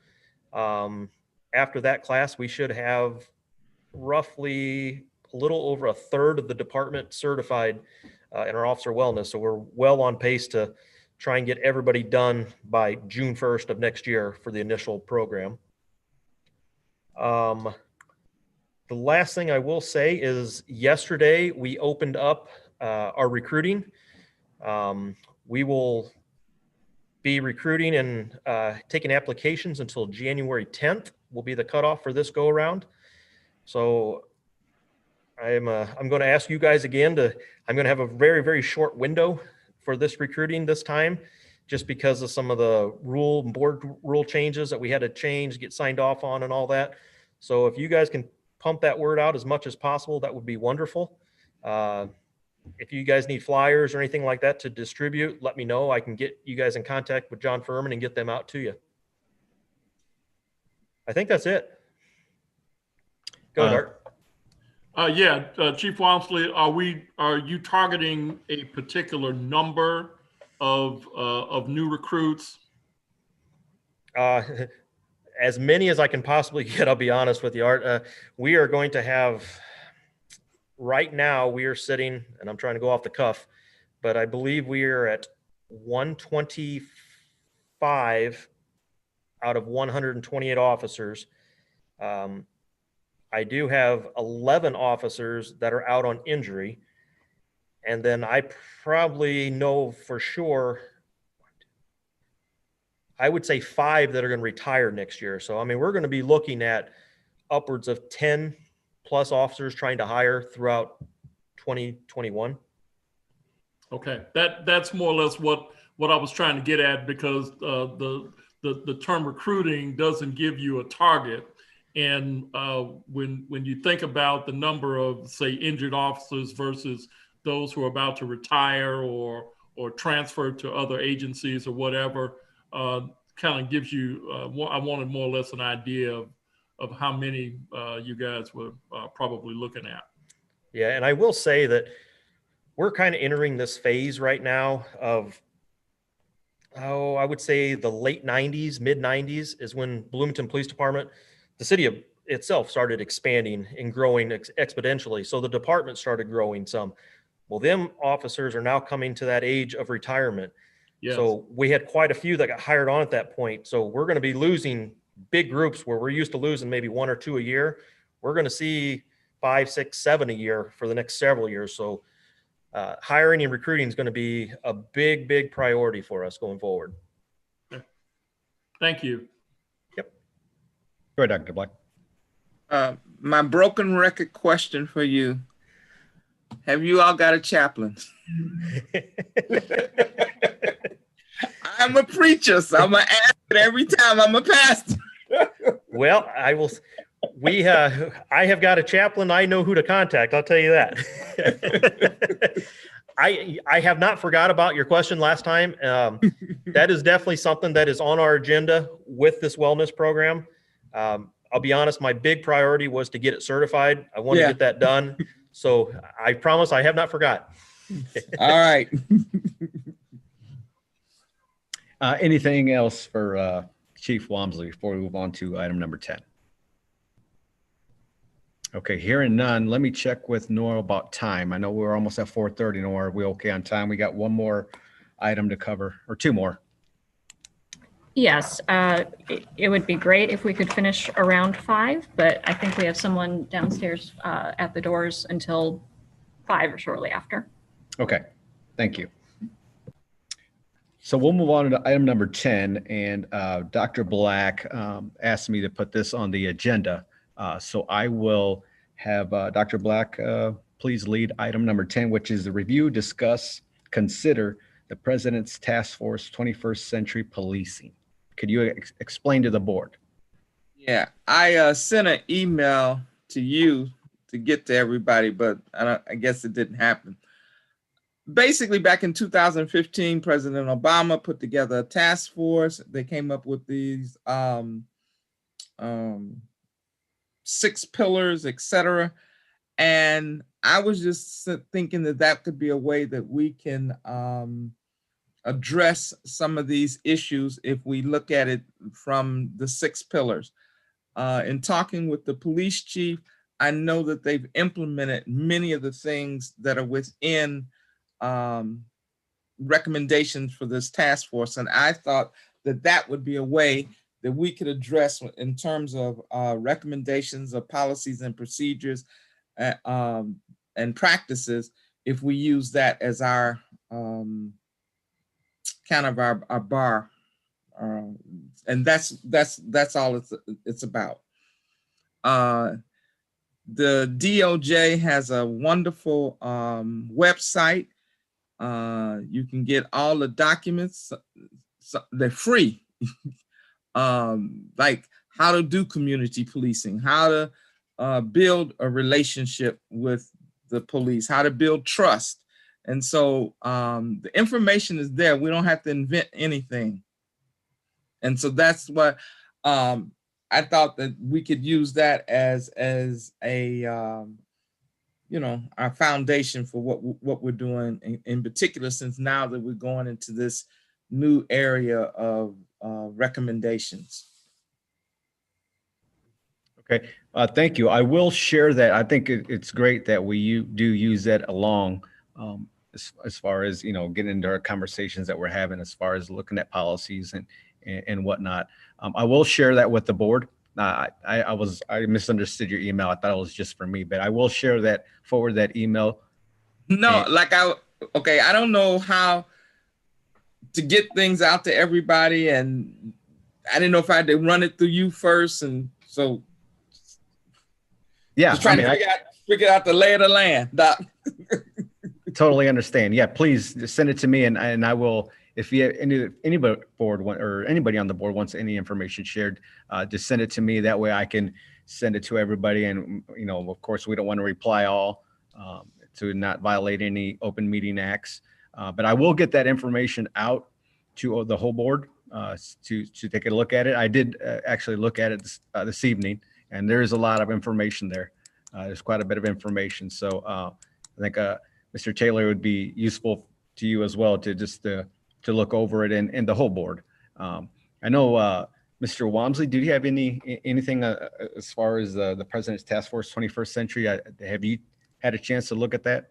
After that class, we should have roughly a little over 1/3 of the department certified in our officer wellness. So we're well on pace to try and get everybody done by June 1st of next year for the initial program. The last thing I will say is yesterday we opened up our recruiting. We will be recruiting and taking applications until January 10th will be the cutoff for this go around. So I'm going to ask you guys again I'm going to have a very, very short window for this recruiting this time, just because of some of the board rule changes that we had to change, get signed off on and all that. So if you guys can pump that word out as much as possible, that would be wonderful. If you guys need flyers or anything like that to distribute, let me know. I can get you guys in contact with John Furman and get them out to you. I think that's it. Go ahead, Art. Yeah, Chief Walmsley, are you targeting a particular number of new recruits? As many as I can possibly get, I'll be honest with you, Art. We are going to have, right now we are sitting, and I'm trying to go off the cuff, but I believe we are at 125 out of 128 officers. I do have 11 officers that are out on injury. And then I probably know for sure, I would say 5 that are going to retire next year. So, I mean, we're going to be looking at upwards of 10 plus officers trying to hire throughout 2021. Okay, that's more or less what I was trying to get at, because the term recruiting doesn't give you a target, and when you think about the number of, say, injured officers versus those who are about to retire or transfer to other agencies or whatever, kind of gives you. I wanted more or less an idea of how many you guys were probably looking at. Yeah, and I will say that we're kind of entering this phase right now of, I would say the late 90s, mid 90s is when Bloomington Police Department, the city of itself, started expanding and growing exponentially. So the department started growing some. Well, them officers are now coming to that age of retirement. Yes. So we had quite a few that got hired on at that point. So we're going to be losing big groups where we're used to losing maybe 1 or 2 a year. We're going to see 5, 6, 7 a year for the next several years. So hiring and recruiting is going to be a big priority for us going forward. Thank you. Yep. Go ahead, Dr. Black. My broken record question for you. Have you all got a chaplain? I'm a preacher, so I'm going to ask it every time I'm a pastor. Well, I will. I have got a chaplain. I know who to contact. I'll tell you that. I have not forgot about your question last time. That is definitely something that is on our agenda with this wellness program. I'll be honest, my big priority was to get it certified. I want to get that done. So I promise I have not forgot. All right. Anything else for Chief Walmsley before we move on to item number 10? Okay, hearing none, let me check with Nora about time. I know we're almost at 4:30. Nora, are we okay on time? We got one more item to cover, or two more. Yes, it would be great if we could finish around 5, but I think we have someone downstairs at the doors until 5 or shortly after. Okay, thank you. So we'll move on to item number 10, and Dr. Black asked me to put this on the agenda. So I will have Dr. Black please lead item number 10, which is the review, discuss, consider the President's Task Force 21st Century Policing. Could you explain to the board? Yeah, I sent an email to you to get to everybody, but I guess it didn't happen. Basically, back in 2015, President Obama put together a task force. They came up with these 6 pillars, etc. And I was just thinking that could be a way that we can address some of these issues if we look at it from the 6 pillars. In talking with the police chief, I know that they've implemented many of the things that are within recommendations for this task force. And I thought that would be a way that we could address in terms of recommendations of policies and procedures and practices if we use that as our kind of our bar. And that's all it's about. The DOJ has a wonderful website. You can get all the documents. They're free. Like how to do community policing, how to build a relationship with the police, how to build trust. And so the information is there. We don't have to invent anything. And so that's what I thought that we could use that as a our foundation for what we're doing in particular, since now that we're going into this new area of recommendations. Okay, thank you. I will share that. I think it's great that we do use that along as far as, getting into our conversations that we're having as far as looking at policies and whatnot. I will share that with the board. I misunderstood your email. I thought it was just for me, but I will share that, forward that email. No, I don't know how to get things out to everybody, and I didn't know if I had to run it through you first, and so yeah, just trying to figure out the lay of the land, Doc. totally understand. Yeah, please just send it to me, and I will. If you have anybody board or anybody on the board wants any information shared, just send it to me. That way, I can send it to everybody. And of course, we don't want to reply all to not violate any open meeting acts. But I will get that information out to the whole board to take a look at it. I did actually look at it this evening, and there is a lot of information there. There's quite a bit of information. So I think Mr. Taylor would be useful to you as well to just to look over it and the whole board. I know Mr. Walmsley, do you have anything as far as the President's Task Force 21st Century? Have you had a chance to look at that?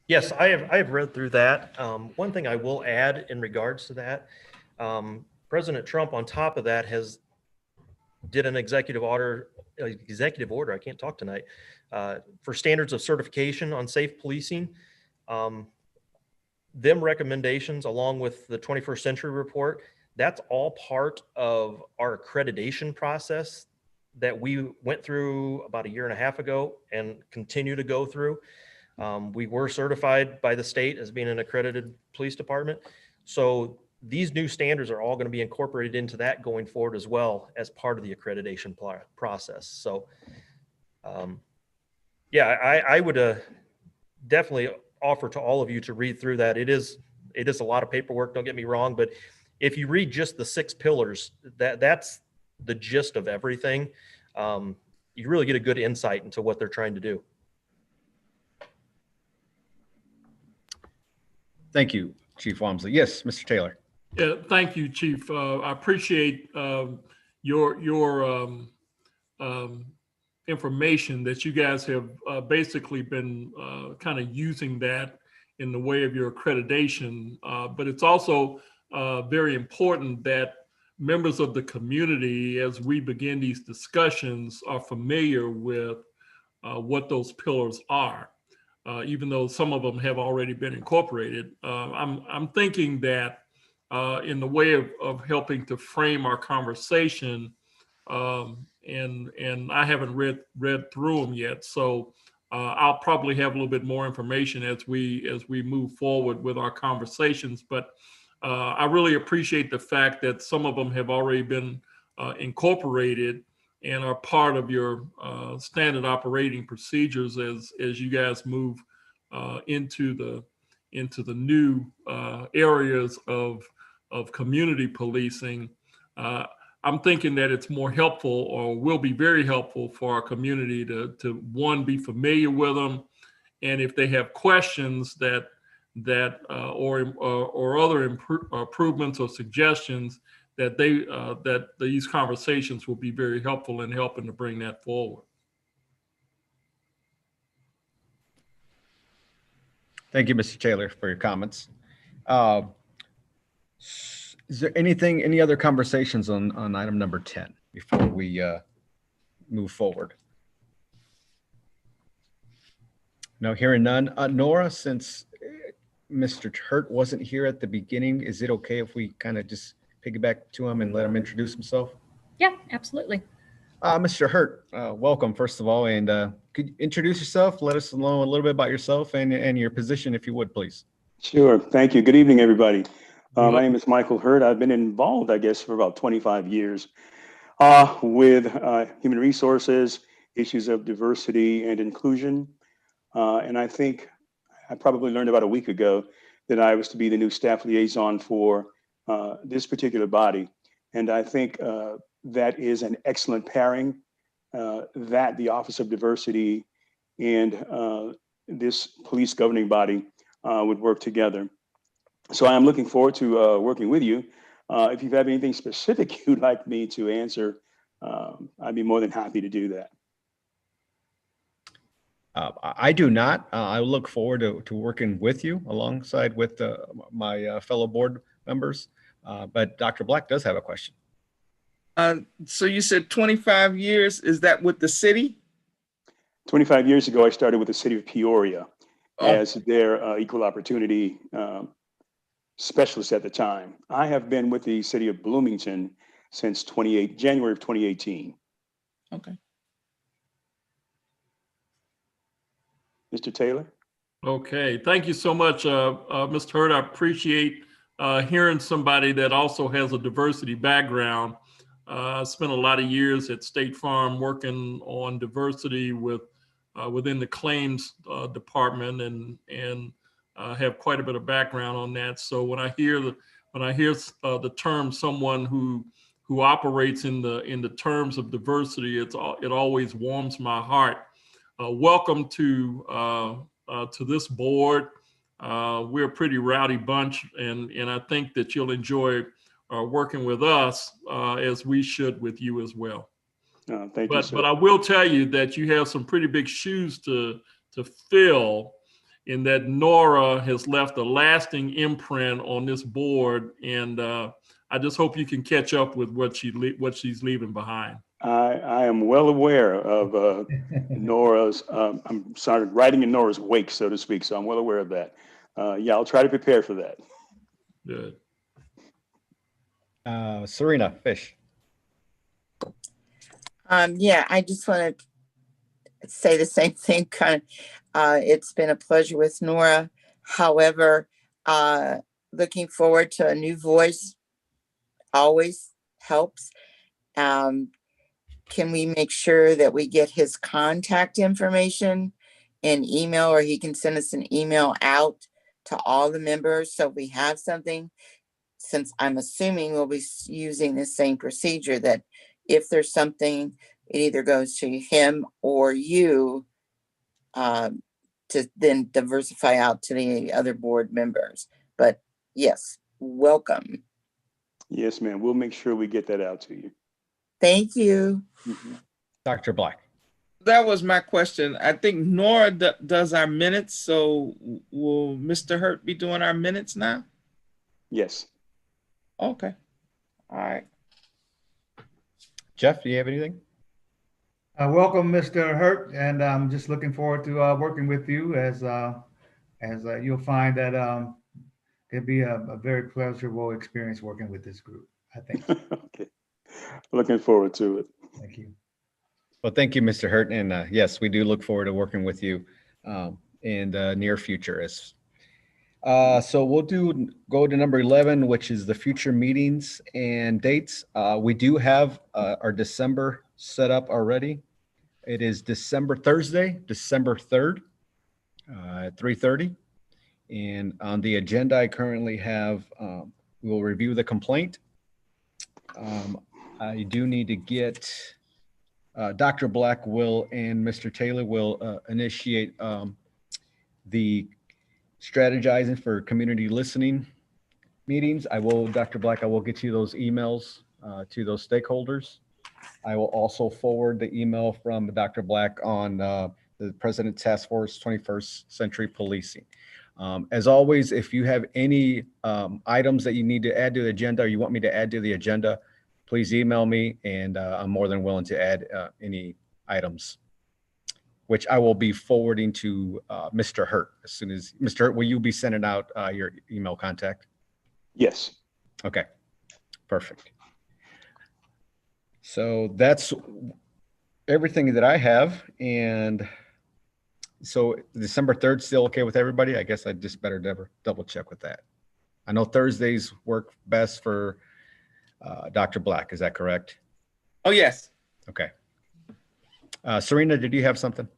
Yes, I have read through that. One thing I will add in regards to that, President Trump, on top of that, did an executive order. I can't talk tonight. For standards of certification on safe policing. Them recommendations, along with the 21st Century Report, that's all part of our accreditation process that we went through about 1.5 years ago and continue to go through. We were certified by the state as being an accredited police department. So these new standards are all going to be incorporated into that going forward as well as part of the accreditation process. So yeah, I would definitely offer to all of you to read through that. It is a lot of paperwork, don't get me wrong, but if you read just the 6 pillars, that's the gist of everything. You really get a good insight into what they're trying to do. Thank you, Chief Walmsley. Yes, Mr. Taylor. Yeah, thank you, Chief. I appreciate your information that you guys have basically been kind of using that in the way of your accreditation. But it's also very important that members of the community, as we begin these discussions, are familiar with what those pillars are. Even though some of them have already been incorporated. I'm thinking that in the way of helping to frame our conversation, and I haven't read through them yet, so I'll probably have a little bit more information as we move forward with our conversations. But I really appreciate the fact that some of them have already been incorporated and are part of your standard operating procedures as you guys move into the new areas of community policing. I'm thinking that it's more helpful, or will be very helpful, for our community to one, be familiar with them, and if they have questions or other improvements or suggestions, that these conversations will be very helpful in helping to bring that forward. Thank you, Mr. Taylor, for your comments. Is there any other conversations on item number 10 before we move forward? No, hearing none. Nora, since Mr. Hurt wasn't here at the beginning, is it okay if we kind of just piggyback to him and let him introduce himself? Yeah, absolutely. Mr. Hurt, welcome, first of all, and could you introduce yourself? Let us know a little bit about yourself and your position, if you would, please. Sure. Thank you. Good evening, everybody. My name is Michael Hurt. I've been involved, I guess, for about 25 years with human resources, issues of diversity and inclusion. And I think I probably learned about a week ago that I was to be the new staff liaison for this particular body. And I think that is an excellent pairing, that the Office of Diversity and this police governing body would work together. So I'm looking forward to working with you. If you have anything specific you'd like me to answer, I'd be more than happy to do that. I do not. I look forward to working with you alongside with my fellow board members. But Dr. Black does have a question. So you said 25 years. Is that with the city? 25 years ago, I started with the city of Peoria as their equal opportunity specialist at the time. I have been with the city of Bloomington since January of 2018. Okay. Mr. Taylor? Okay, thank you so much, Mr. Hurd. I appreciate hearing somebody that also has a diversity background. I spent a lot of years at State Farm working on diversity within the claims department, and have quite a bit of background on that. So when I hear the term "someone who operates in the terms of diversity," it always warms my heart. Welcome to this board. We're a pretty rowdy bunch, and I think that you'll enjoy working with us as we should with you as well. Thank you, sir. But I will tell you that you have some pretty big shoes to fill, in that Nora has left a lasting imprint on this board, and I just hope you can catch up with what she's leaving behind. I am well aware of Nora's, I'm sorry, riding in Nora's wake, so to speak. So I'm well aware of that. Yeah, I'll try to prepare for that. Good. Serena Fish. Yeah, I just want to say the same thing. It's been a pleasure with Nora. However, looking forward to a new voice always helps. Can we make sure that we get his contact information in email, or he can send us an email out to all the members so we have something? Since I'm assuming we'll be using the same procedure, that if there's something, it either goes to him or you to then diversify out to the other board members. But yes, welcome. Yes, ma'am. We'll make sure we get that out to you. Thank you. Dr. Black. That was my question. I think Nora does our minutes. So will Mr. Hurt be doing our minutes now? Yes. Okay. All right. Jeff, do you have anything? Welcome, Mr. Hurt, and I'm just looking forward to working with you as you'll find that it'll be a very pleasurable experience working with this group, I think. Okay. Looking forward to it. Thank you. Well, thank you, Mr. Hurt. And yes, we do look forward to working with you in the near future. So we'll go to number 11, which is the future meetings and dates. We do have our December set up already. It is Thursday, December 3rd at 3:30. And on the agenda, I currently have, we'll review the complaint. I do need to get, Dr. Black will and Mr. Taylor will initiate the strategizing for community listening meetings. Dr. Black, I will get you those emails to those stakeholders. I will also forward the email from Dr. Black on the President Task Force 21st Century Policing. As always, if you have any items that you need to add to the agenda or you want me to add to the agenda, please email me, and I'm more than willing to add any items, which I will be forwarding to Mr. Hurt as soon as, Mr. Hurt, will you be sending out your email contact? Yes. Okay, perfect. So that's everything that I have. And so December 3rd, still okay with everybody? I guess I just better double check with that. I know Thursdays work best for Dr. Black, is that correct? Oh, yes. Okay. Serena, did you have something?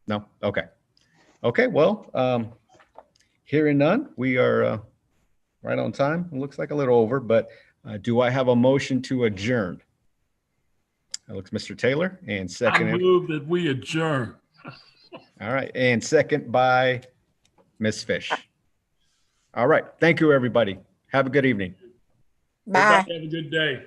No? Okay. Okay, well, hearing none, we are right on time. It looks like a little over, but do I have a motion to adjourn? That looks Mr. Taylor, and second. I move that we adjourn. All right, and second by Ms. Fish. All right, thank you, everybody. Have a good evening. Bye. Everybody have a good day.